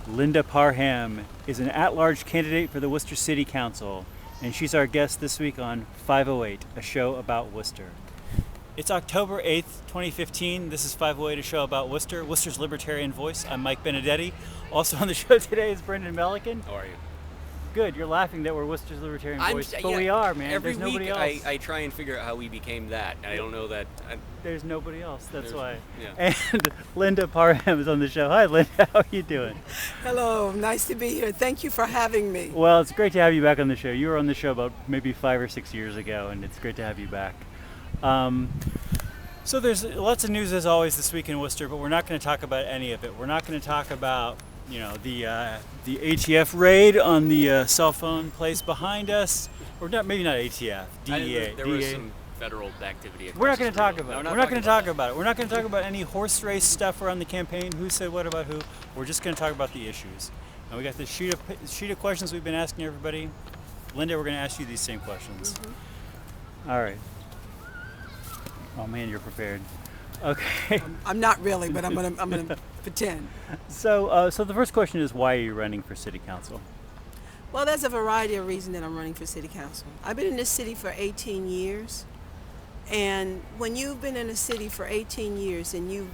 Linda Parham is an at-large candidate for the Worcester City Council, and she's our guest this week on 508, a show about Worcester. It's October 8th, 2015. This is 508, a show about Worcester, Worcester's Libertarian Voice. I'm Mike Benedetti. Also on the show today is Brendan Melican. How are you? Good. You're laughing that we're Worcester's Libertarian Voice, but we are, man. Every There's nobody week else. I try and figure out how we became that. I don't know that. There's nobody else. That's why. Yeah. And Linda Parham is on the show. Hi, Linda. How are you doing? Hello. Nice to be here. Thank you for having me. Well, it's great to have you back on the show. You were on the show about maybe 5 or 6 years ago, and it's great to have you back. So there's lots of news as always this week in Worcester, but we're not going to talk about any of it. We're not going to talk about, you know, the ATF raid on the cell phone place behind us, or not, maybe not ATF, DEA. There was some federal activity. We're not going to talk about it. No, We're not going to talk about it. We're not going to talk about any horse race stuff around the campaign. Who said what about who? We're just going to talk about the issues. And we got this sheet of questions we've been asking everybody. Linda, we're going to ask you these same questions. Mm-hmm. All right. Oh man, you're prepared. Okay. I'm not really, but I'm gonna pretend. So the first question is, why are you running for city council? Well, there's a variety of reasons that I'm running for city council. I've been in this city for 18 years, and when you've been in a city for 18 years and you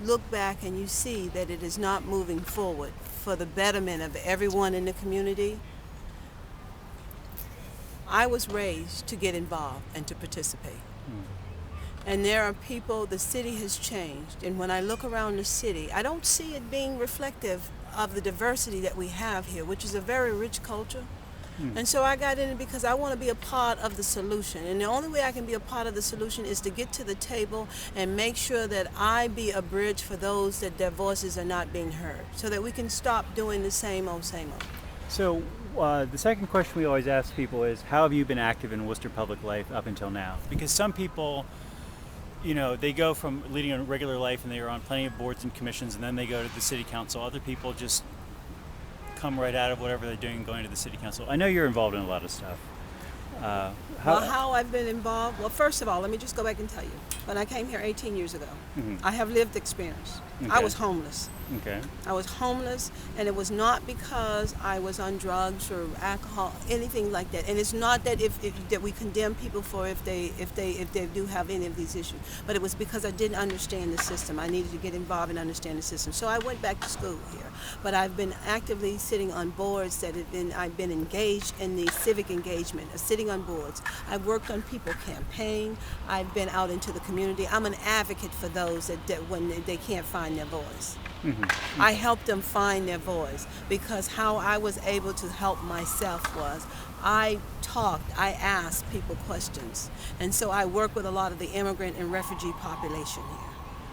look back and you see that it is not moving forward for the betterment of everyone in the community, I was raised to get involved and to participate. And there are people, the city has changed. And when I look around the city, I don't see it being reflective of the diversity that we have here, which is a very rich culture. And so I got in it because I want to be a part of the solution. And the only way I can be a part of the solution is to get to the table and make sure that I be a bridge for those that their voices are not being heard, so that we can stop doing the same old, same old. So the second question we always ask people is, how have you been active in Worcester public life up until now? Because some people, you know, they go from leading a regular life and they are on plenty of boards and commissions, and then they go to the city council. Other people just come right out of whatever they're doing going to the city council. I know you're involved in a lot of stuff. How I've been involved? Well, first of all, let me just go back and tell you. When I came here 18 years ago, I have lived experience. Okay. I was homeless. Okay. I was homeless, and it was not because I was on drugs or alcohol, anything like that. And it's not that that we condemn people for if they do have any of these issues, but it was because I didn't understand the system. I needed to get involved and understand the system. So I went back to school here, but I've been actively sitting on boards I've been engaged in the civic engagement, sitting on boards. I've worked on people campaign. I've been out into the community. I'm an advocate for those that when they can't find their voice. Mm-hmm. I helped them find their voice, because how I was able to help myself was I asked people questions. And so I work with a lot of the immigrant and refugee population here.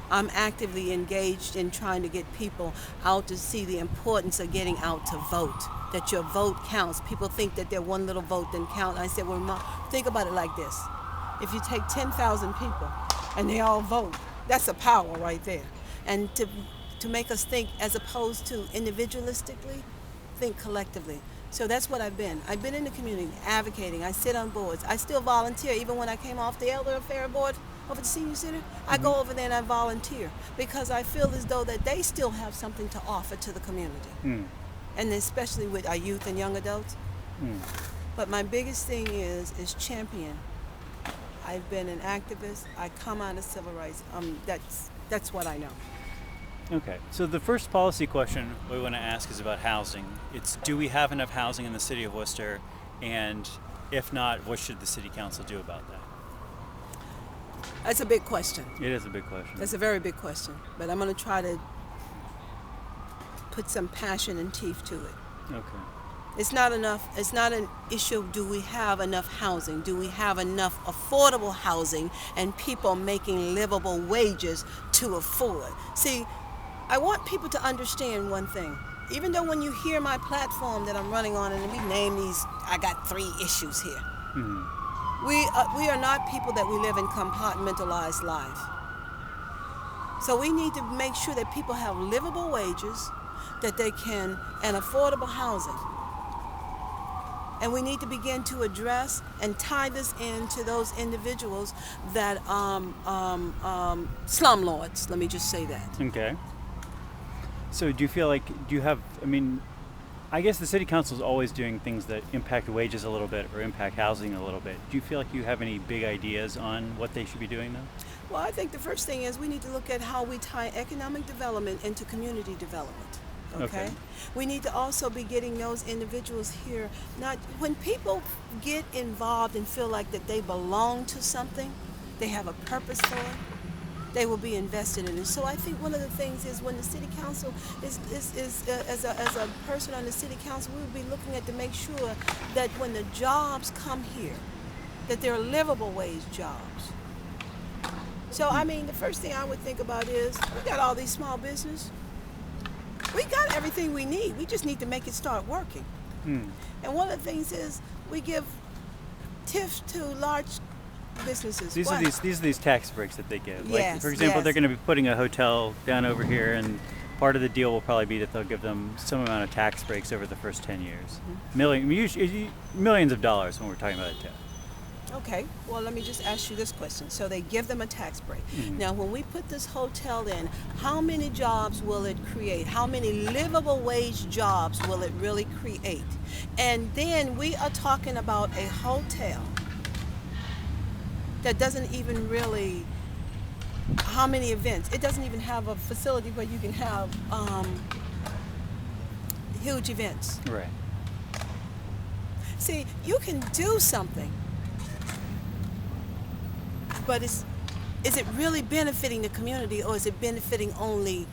I'm actively engaged in trying to get people out to see the importance of getting out to vote, that your vote counts. People think that their one little vote doesn't count. I said, well, think about it like this. If you take 10,000 people and they all vote, that's a power right there. And to make us think, as opposed to individualistically, think collectively. So that's what I've been. I've been in the community advocating. I sit on boards. I still volunteer. Even when I came off the Elder Affair Board over the senior center, I go over there and I volunteer, because I feel as though that they still have something to offer to the community. And especially with our youth and young adults. But my biggest thing is champion. I've been an activist. I come out of civil rights. That's what I know. Okay, so the first policy question we want to ask is about housing. It's, do we have enough housing in the city of Worcester? And if not, what should the city council do about that? That's a big question. It is a big question. That's a very big question. But I'm going to try to put some passion and teeth to it. Okay. It's not enough. It's not an issue of do we have enough housing? Do we have enough affordable housing and people making livable wages to afford? See, I want people to understand one thing. Even though when you hear my platform that I'm running on, and we name these, I got 3 issues here. Mm-hmm. We are not people that we live in compartmentalized lives. So we need to make sure that people have livable wages, that they can, and affordable housing. And we need to begin to address and tie this into those individuals that slumlords. Let me just say that. Okay. So do you feel like, I guess the city council is always doing things that impact wages a little bit or impact housing a little bit. Do you feel like you have any big ideas on what they should be doing though? Well, I think the first thing is we need to look at how we tie economic development into community development. Okay? We need to also be getting those individuals here. Not when people get involved and feel like that they belong to something, they have a purpose for it, they will be invested in it. So I think one of the things is when the city council is as a person on the city council, we will be looking at to make sure that when the jobs come here, that they're livable wage jobs. So I mean, the first thing I would think about is we got all these small business. We got everything we need. We just need to make it start working. And one of the things is we give TIFs to large businesses. These are these tax breaks that they give. Yes, Like, for example, yes. they're going to be putting a hotel down over here, and part of the deal will probably be that they'll give them some amount of tax breaks over the first 10 years. Millions of dollars when we're talking about a TIF. Okay, well, let me just ask you this question. So they give them a tax break. Now, when we put this hotel in, how many jobs will it create? How many livable wage jobs will it really create? And then we are talking about a hotel that doesn't even really, how many events? It doesn't even have a facility where you can have huge events. Right. See, you can do something, but is it really benefiting the community, or is it benefiting only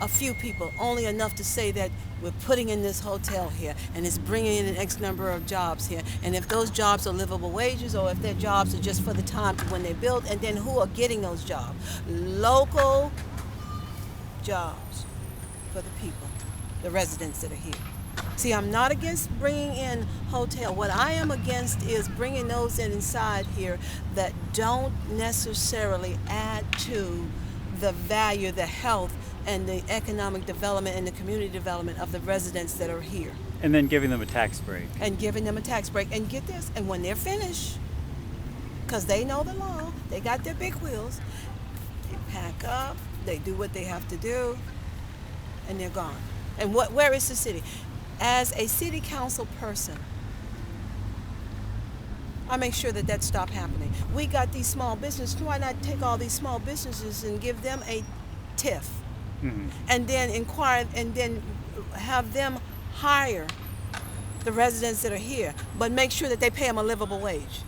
a few people, only enough to say that we're putting in this hotel here and it's bringing in an X number of jobs here, and if those jobs are livable wages or if their jobs are just for the time when they build, and then who are getting those jobs? Local jobs for the people, the residents that are here. See, I'm not against bringing in hotel. What I am against is bringing those inside here that don't necessarily add to the value, the health, and the economic development and the community development of the residents that are here. And then giving them a tax break. And giving them a tax break. And get this, and when they're finished, because they know the law, they got their big wheels, they pack up, they do what they have to do, and they're gone. And where is the city? As a city council person, I make sure that stops happening. We got these small businesses. Why not take all these small businesses and give them a TIF? And then inquire, and then have them hire the residents that are here, but make sure that they pay them a livable wage.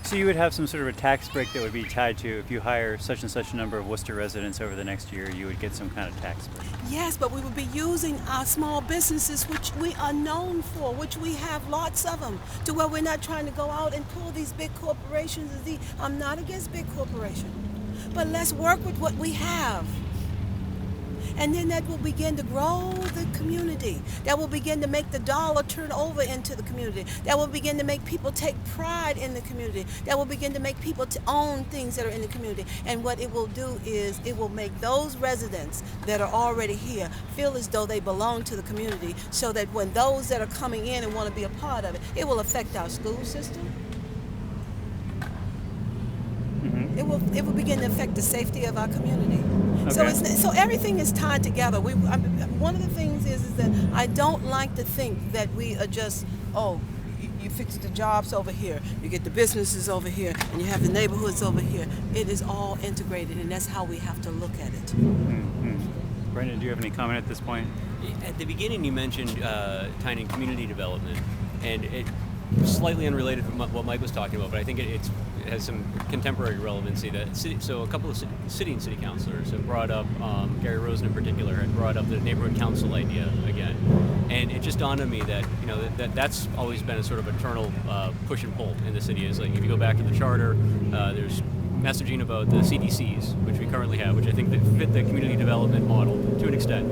So you would have some sort of a tax break that would be tied to if you hire such and such a number of Worcester residents over the next year, you would get some kind of tax break. Yes, but we would be using our small businesses, which we are known for, which we have lots of them, to where we're not trying to go out and pull these big corporations. I'm not against big corporations, but let's work with what we have. And then that will begin to grow the community. That will begin to make the dollar turn over into the community. That will begin to make people take pride in the community. That will begin to make people to own things that are in the community. And what it will do is it will make those residents that are already here feel as though they belong to the community, so that when those that are coming in and want to be a part of it, it will affect our school system. It will begin to affect the safety of our community. Okay. So everything is tied together. One of the things is that I don't like to think that we are just, you fix the jobs over here, you get the businesses over here, and you have the neighborhoods over here. It is all integrated, and that's how we have to look at it. Brendan, do you have any comment at this point? At the beginning, you mentioned tying in community development, and it slightly unrelated from what Mike was talking about, but I think it has some contemporary relevancy. So a couple of city councilors have brought up, Gary Rosen in particular, had brought up the neighborhood council idea again, and it just dawned on me that that's always been a sort of eternal push and pull in the city. Is like if you go back to the charter, there's messaging about the CDCs, which we currently have, which I think that fit the community development model to an extent.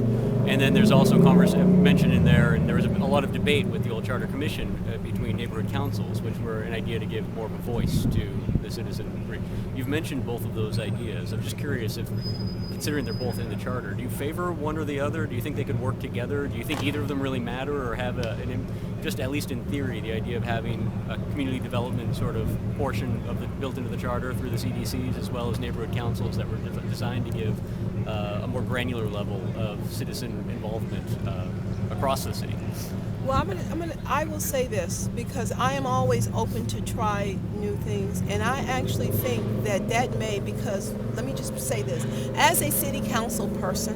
And then there's also mentioned in there, and there was a lot of debate with the old charter commission between neighborhood councils, which were an idea to give more of a voice to the citizenry. You've mentioned both of those ideas. I'm just curious if, considering they're both in the charter, do you favor one or the other? Do you think they could work together? Do you think either of them really matter, or have just at least in theory, the idea of having a community development sort of portion of built into the charter through the CDCs, as well as neighborhood councils that were designed to give a more granular level of citizen involvement across the city. Well, I will say this because I am always open to try new things, and I actually think that may, because let me just say this, as a city council person,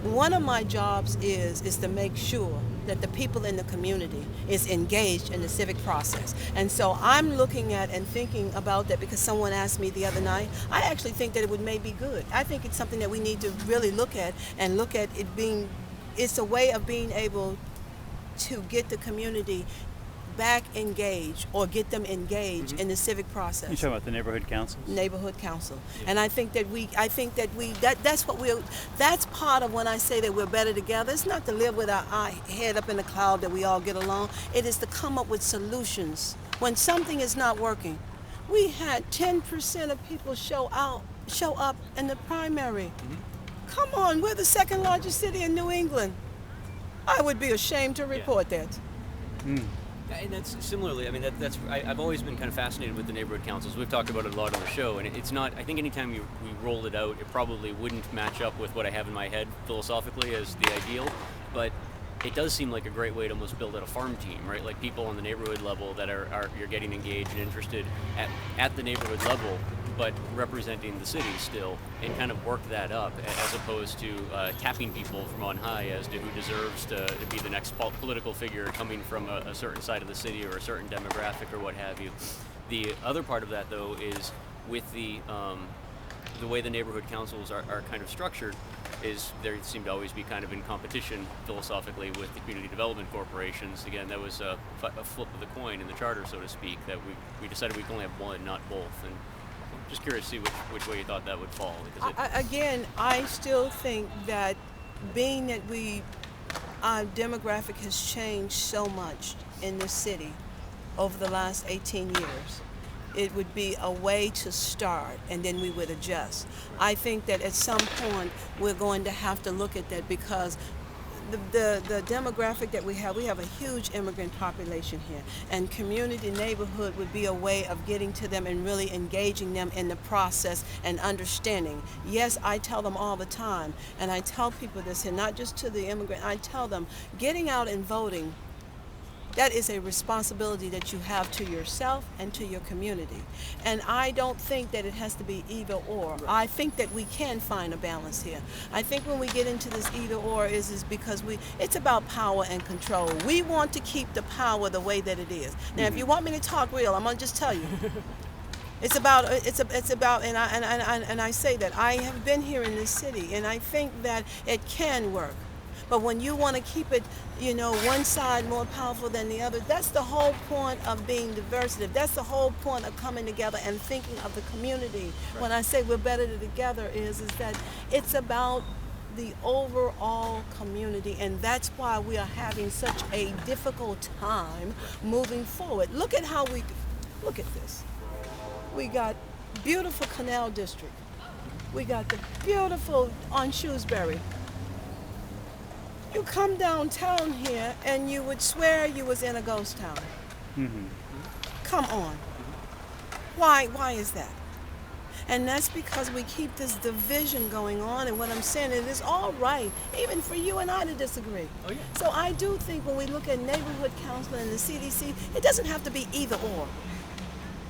one of my jobs is to make sure that the people in the community is engaged in the civic process. And so I'm looking at and thinking about that because someone asked me the other night. I actually think that it would may be good. I think it's something that we need to really look at and look at it being, it's a way of being able to get the community back engaged or get them engaged in the civic process. You're talking about the neighborhood councils? Neighborhood council. And I think that that's part of when I say that we're better together. It's not to live with our head up in the cloud that we all get along. It is to come up with solutions when something is not working. We had 10% of people show up in the primary. Come on, we're the second largest city in New England. I would be ashamed to report that. And that's similarly, I mean, I've always been kind of fascinated with the neighborhood councils. We've talked about it a lot on the show, and it's not, I think anytime we rolled it out, it probably wouldn't match up with what I have in my head philosophically as the ideal, but it does seem like a great way to almost build out a farm team, right? Like people on the neighborhood level that are you're getting engaged and interested at the neighborhood level, but representing the city still, and kind of work that up as opposed to tapping people from on high as to who deserves to be the next political figure coming from a certain side of the city or a certain demographic or what have you. The other part of that, though, is with the way the neighborhood councils are kind of structured, is there seem to always be kind of in competition philosophically with the community development corporations. Again, that was a flip of the coin in the charter, so to speak, that we decided we can only have one, not both. And I'm just curious to see which way you thought that would fall. Because I still think that being that our demographic has changed so much in this city over the last 18 years, it would be a way to start, and then we would adjust. I think that at some point we're going to have to look at that because the demographic that we have a huge immigrant population here, and community neighborhood would be a way of getting to them and really engaging them in the process and understanding. Yes, I tell them all the time, and I tell people this, and not just to the immigrant, I tell them, getting out and voting, that is a responsibility that you have to yourself and to your community. And I don't think that it has to be either or. Right. I think that we can find a balance here. I think when we get into this either or is because it's about power and control. We want to keep the power the way that it is. Now, if you want me to talk real, I'm gonna just tell you. It's about, and I say that I have been here in this city, and I think that it can work. But when you want to keep it, one side more powerful than the other, that's the whole point of being diversity. That's the whole point of coming together and thinking of the community. Right. When I say we're better together is that it's about the overall community, and that's why we are having such a difficult time moving forward. Look at this. We got beautiful Canal District. We got the beautiful on Shrewsbury. You come downtown here and you would swear you was in a ghost town. Come on. Why is that? And that's because we keep this division going on, and what I'm saying is it's all right, even for you and I to disagree. Oh, yeah. So I do think when we look at neighborhood council and the CDC, it doesn't have to be either or.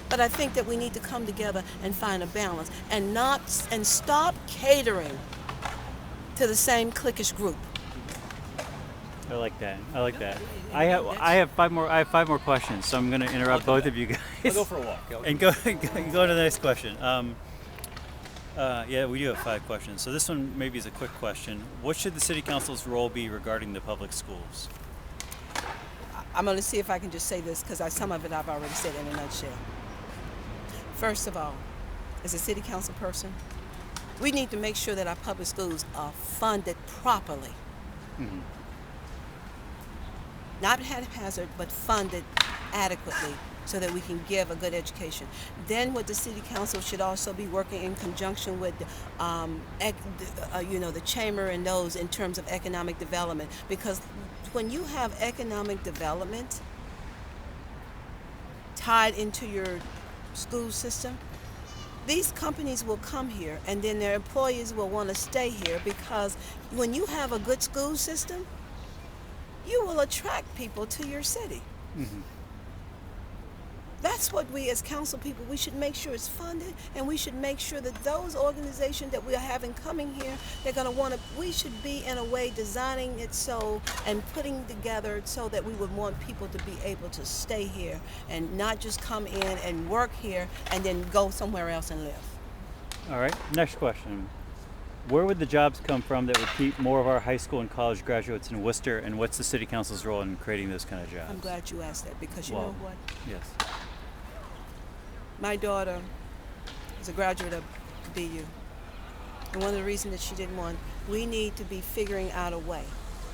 But I think that we need to come together and find a balance and stop catering to the same cliquish group. I like that. I have five more questions, so I'm going to interrupt both of you guys. I'll go for a walk. And go to the next question. Yeah, we do have 5 questions. So this one maybe is a quick question. What should the city council's role be regarding the public schools? I'm going to see if I can just say this because some of it I've already said in a nutshell. First of all, as a city council person, we need to make sure that our public schools are funded properly. Not haphazard, but funded adequately so that we can give a good education. Then what the city council should also be working in conjunction with the chamber and those in terms of economic development, because when you have economic development tied into your school system, these companies will come here and then their employees will want to stay here because when you have a good school system, you will attract people to your city. Mm-hmm. That's what we as council people, we should make sure it's funded, and we should make sure that those organizations that we are having coming here, they're going to want to, we should be in a way designing it so and putting together so that we would want people to be able to stay here and not just come in and work here and then go somewhere else and live. All right, next question. Where would the jobs come from that would keep more of our high school and college graduates in Worcester, and what's the city council's role in creating those kind of jobs? I'm glad you asked that because you Well, know what? Yes. My daughter is a graduate of BU. And one of the reasons that she didn't want, we need to be figuring out a way.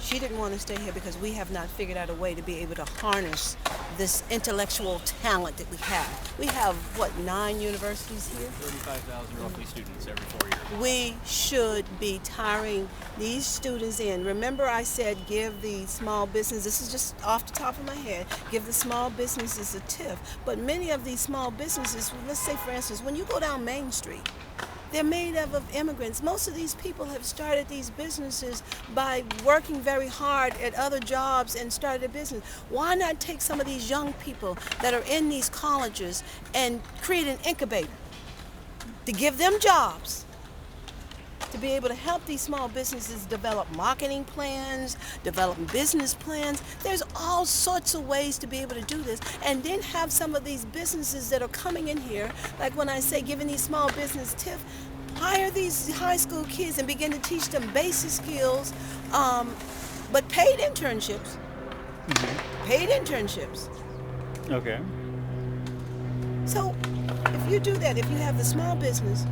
She didn't want to stay here because we have not figured out a way to be able to harness this intellectual talent that we have. We have, 9 universities here? 35,000 roughly students every 4 years. We should be tiring these students in. Remember I said give the small business, this is just off the top of my head, give the small businesses a tip. But many of these small businesses, let's say for instance, when you go down Main Street, they're made up of immigrants. Most of these people have started these businesses by working very hard at other jobs and started a business. Why not take some of these young people that are in these colleges and create an incubator to give them jobs, to be able to help these small businesses develop marketing plans, develop business plans. There's all sorts of ways to be able to do this, and then have some of these businesses that are coming in here, like when I say giving these small business tips, hire these high school kids and begin to teach them basic skills, but paid internships. Mm-hmm. Paid internships. Okay. So if you do that, if you have the small business,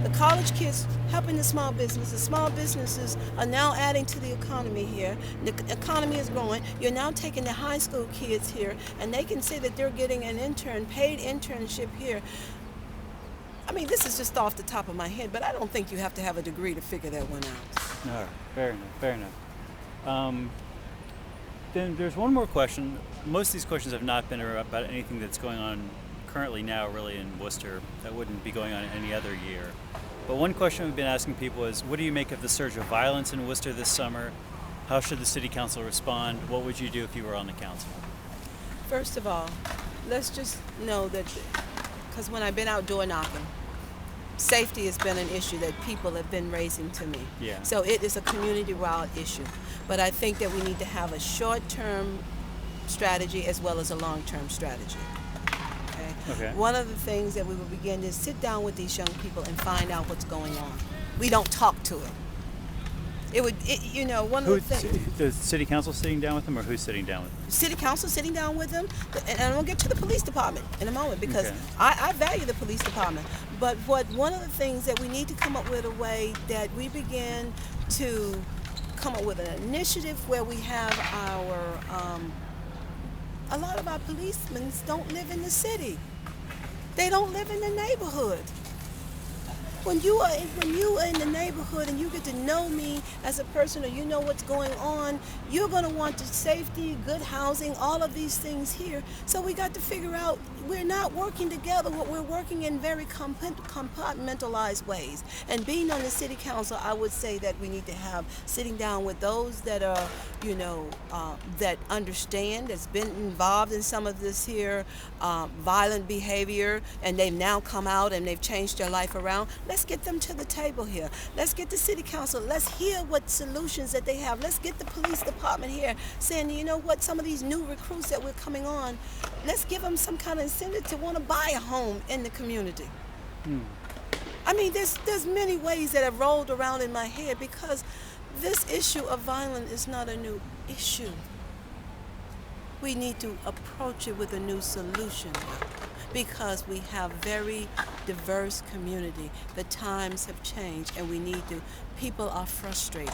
the college kids helping the small businesses are now adding to the economy here. The economy is growing. You're now taking the high school kids here, and they can say that they're getting an paid internship here. I mean, this is just off the top of my head, but I don't think you have to have a degree to figure that one out. All right, fair enough. Then there's one more question. Most of these questions have not been about anything that's going on currently now really in Worcester that wouldn't be going on any other year. But one question we've been asking people is, what do you make of the surge of violence in Worcester this summer? How should the city council respond? What would you do if you were on the council? First of all, let's just know that, because when I've been out door knocking, safety has been an issue that people have been raising to me. Yeah. So it is a community-wide issue. But I think that we need to have a short-term strategy as well as a long-term strategy. Okay. One of the things that we will begin is sit down with these young people and find out what's going on. We don't talk to it. One of the things. The city council sitting down with them, or who's sitting down with them? City council sitting down with them, and I'm gonna get to the police department in a moment because Okay. I value the police department. But one of the things that we need to come up with a way that we begin to come up with an initiative where we have a lot of our policemen don't live in the city. They don't live in the neighborhood. When you are in the neighborhood and you get to know me as a person, or you know what's going on, you're going to want the safety, good housing, all of these things here. So we got to figure out, we're not working together, we're working in very compartmentalized ways. And being on the city council, I would say that we need to have sitting down with those that are, that understand, that's been involved in some of this here violent behavior, and they've now come out and they've changed their life around. Let's get them to the table here. Let's get the city council. Let's hear what solutions that they have. Let's get the police department here saying, you know what, some of these new recruits that we're coming on, let's give them some kind of incentive to want to buy a home in the community. I mean, there's many ways that have rolled around in my head because this issue of violence is not a new issue. We need to approach it with a new solution because we have very diverse community. The times have changed and people are frustrated.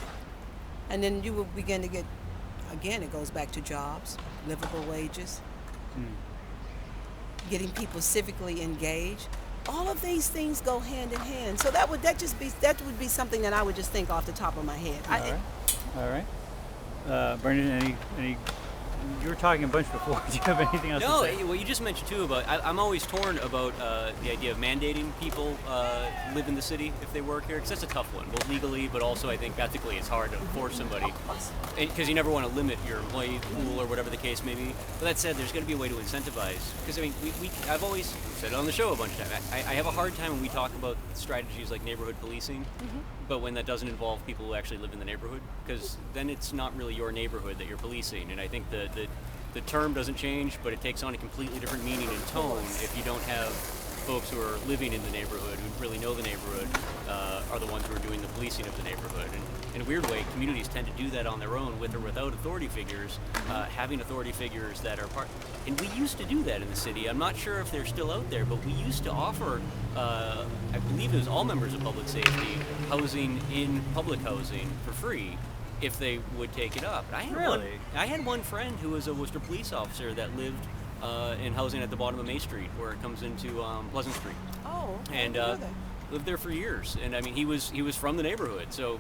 And then you will begin to get, again, it goes back to jobs, livable wages, getting people civically engaged. All of these things go hand in hand. So that would be something that I would just think off the top of my head. All right. Brendan, any you were talking a bunch before. Do you have anything else No, to say? well, you just mentioned too about. I'm always torn about the idea of mandating people live in the city if they work here, because that's a tough one, both legally, but also I think ethically it's hard to force somebody, because you never want to limit your employee pool or whatever the case may be. But that said, there's got to be a way to incentivize, because I mean, I've always said it on the show a bunch of times. I have a hard time when we talk about strategies like neighborhood policing, but when that doesn't involve people who actually live in the neighborhood, because then it's not really your neighborhood that you're policing, and I think the term doesn't change, but it takes on a completely different meaning and tone if you don't have folks who are living in the neighborhood, who really know the neighborhood, are the ones who are doing the policing of the neighborhood. And in a weird way, communities tend to do that on their own with or without authority figures, having authority figures that are part. And we used to do that in the city. I'm not sure if they're still out there, but we used to offer, I believe it was all members of public safety, housing in public housing for free, if they would take it up. And I had one friend who was a Worcester police officer that lived in housing at the bottom of May Street, where it comes into Pleasant Street. Oh, And lived there for years. And I mean, he was from the neighborhood, so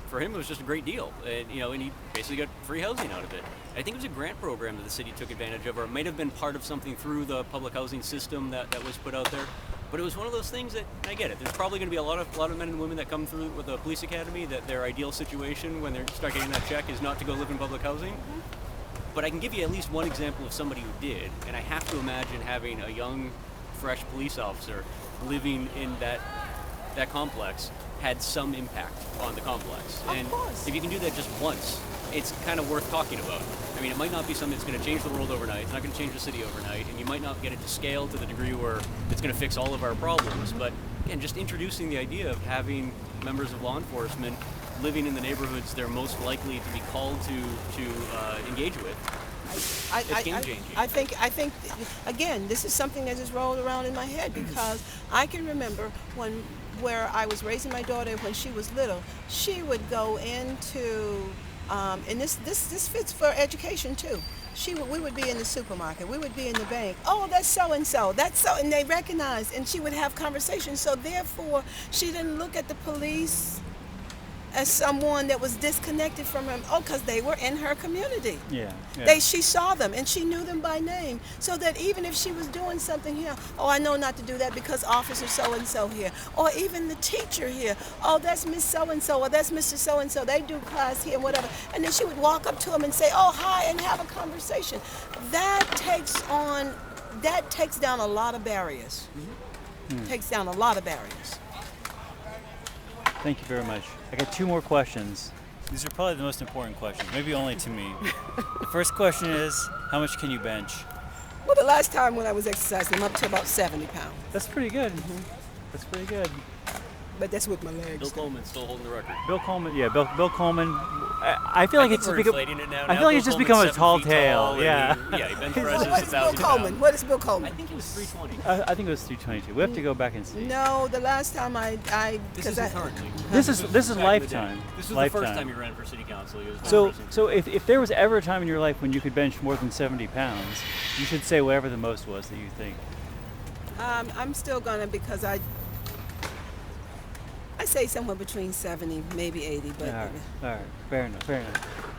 for him it was just a great deal. And and he basically got free housing out of it. I think it was a grant program that the city took advantage of, or it might have been part of something through the public housing system that was put out there. But it was one of those things that, I get it, there's probably going to be a lot of men and women that come through with the police academy that their ideal situation when they start getting that check is not to go live in public housing. But I can give you at least one example of somebody who did, and I have to imagine having a young, fresh police officer living in that complex had some impact on the complex. Of course. If you can do that just once, it's kind of worth talking about. I mean, it might not be something that's going to change the world overnight. It's not going to change the city overnight, and you might not get it to scale to the degree where it's going to fix all of our problems. But again, just introducing the idea of having members of law enforcement living in the neighborhoods they're most likely to be called to engage with. It's game changing. I think again, this is something that just rolled around in my head, because I can remember where I was raising my daughter when she was little. She would go into and this fits for education too. We would be in the supermarket, we would be in the bank. Oh, that's so and so, and they recognized, and she would have conversations. So therefore, she didn't look at the police as someone that was disconnected from him. Oh, because they were in her community. Yeah. She saw them and she knew them by name, so that even if she was doing something here, oh, I know not to do that because Officer so-and-so here, or even the teacher here, oh, that's Miss so-and-so, or that's Mr. so-and-so, they do class here and whatever. And then she would walk up to him and say, oh, hi, and have a conversation. That takes down a lot of barriers. Takes down a lot of barriers. Thank you very much. I got two more questions. These are probably the most important questions, maybe only to me. The first question is, how much can you bench? Well, the last time when I was exercising, I'm up to about 70 pounds. That's pretty good. That's pretty good. But that's with my legs. Bill Coleman's still holding the record. Bill Coleman, Bill Coleman. I feel like it's we're become. inflating it now. I feel like it's just become a tall tale. He bench presses What is Bill 1,000 Coleman? pounds. What is Bill Coleman? I think it was 320. I think it was 322. We have to go back and see. No, the last time This isn't currently. This is back in the day. lifetime. This was Lifetime. the first time you ran for city council. He was So if there was ever a time in your life when you could bench more than 70 pounds, you should say whatever the most was that you think. I'm still gonna, because I say somewhere between 70, maybe 80, but All right, fair enough.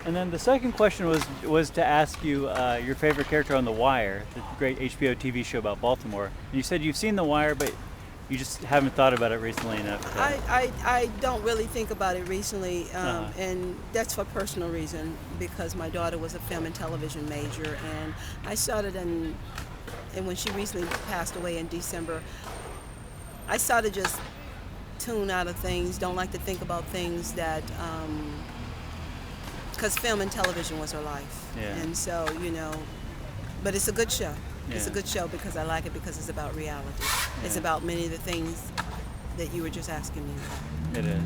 And then the second question was to ask you your favorite character on The Wire, the great HBO TV show about Baltimore. And you said you've seen The Wire, but you just haven't thought about it recently enough. I don't really think about it recently, and that's for personal reason, because my daughter was a film and television major, and I started and when she recently passed away in December, I started just tune out of things, don't like to think about things that, because film and television was her life. Yeah. And so, but it's a good show. It's a Yeah. good show because I like it, because it's about reality. It's Yeah. about many of the things that you were just asking me about. It is.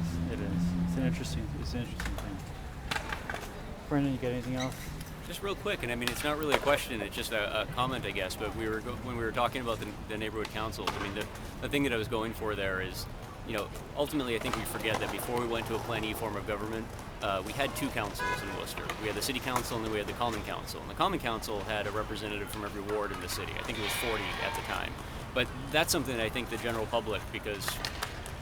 It's an interesting thing. Brendan, you got anything else? Just real quick, and I mean, it's not really a question, it's just a comment, I guess, but when we were talking about the neighborhood councils, I mean, the thing that I was going for there is, ultimately I think we forget that before we went to a Plan E form of government, we had two councils in Worcester. We had the City Council and then we had the Common Council. And the Common Council had a representative from every ward in the city. I think it was 40 at the time. But that's something that I think the general public, because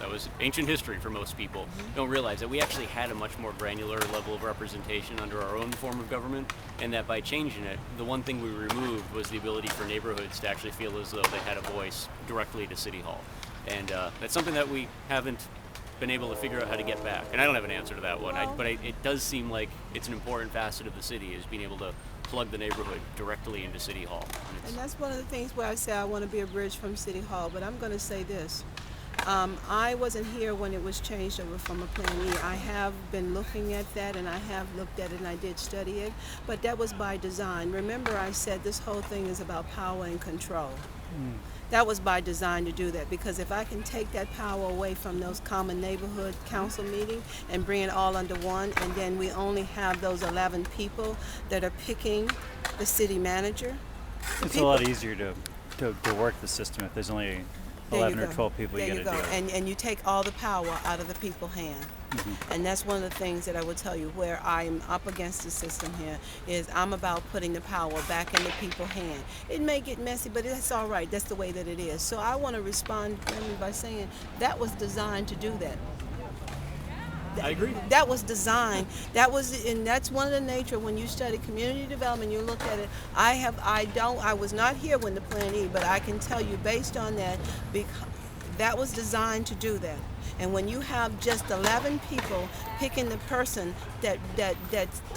That was ancient history for most people. Don't realize that we actually had a much more granular level of representation under our own form of government, and that by changing it, the one thing we removed was the ability for neighborhoods to actually feel as though they had a voice directly to City Hall. And that's something that we haven't been able to figure out how to get back. And I don't have an answer to that one, Well, but it does seem like it's an important facet of the city, is being able to plug the neighborhood directly into City Hall. And that's one of the things where I say I want to be a bridge from City Hall, but I'm going to say this. I wasn't here when it was changed over from a Plan E. I have been looking at that, and I have looked at it, and I did study it, but that was by design. Remember, I said this whole thing is about power and control. That was by design to do that, because if I can take that power away from those common neighborhood council meetings and bring it all under one, and then we only have those 11 people that are picking the city manager. It's a lot easier to work the system if there's only 11 or 12 people there you you got to go. deal with. And you take all the power out of the people's hand. And that's one of the things that I would tell you where I'm up against the system here is I'm about putting the power back in the people's hand. It may get messy, but that's all right. That's the way that it is. So I want to respond by saying that was designed to do that. I agree. That was designed. And that's one of the nature when you study community development. You look at it. I was not here when the Plan E, but I can tell you based on that, that was designed to do that. And when you have just 11 people picking the person that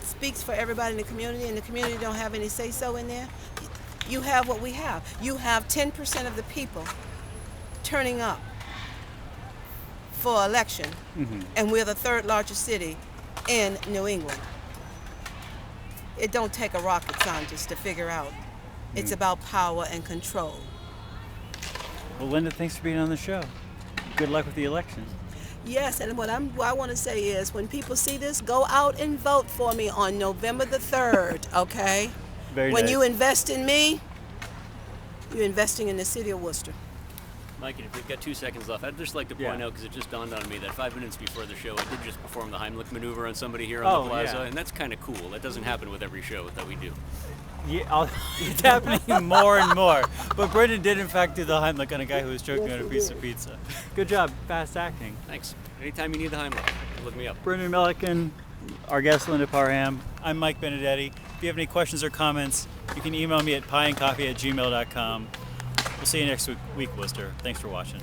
speaks for everybody in the community, and the community don't have any say-so in there, you have what we have. You have 10% of the people turning up for election, and we're the third largest city in New England. It don't take a rocket scientist to figure out. It's about power and control. Well, Linda, thanks for being on the show. Good luck with the election. Yes, and what I want to say is when people see this, go out and vote for me on November the 3rd, okay? Very When nice. you invest in me, you're investing in the city of Worcester. Mike, if we've got 2 seconds left, I'd just like to point out, because it just dawned on me that 5 minutes before the show, I did just perform the Heimlich maneuver on somebody here on the plaza, and that's kind of cool. That doesn't happen with every show that we do. Yeah, it's happening more and more. But Brendan did, in fact, do the Heimlich on a guy who was choking on a piece of pizza. Good job. Fast acting. Thanks. Anytime you need the Heimlich, look me up. Brendan Milliken, our guest, Linda Parham. I'm Mike Benedetti. If you have any questions or comments, you can email me at pieandcoffee@gmail.com. We'll see you next week, Worcester. Thanks for watching.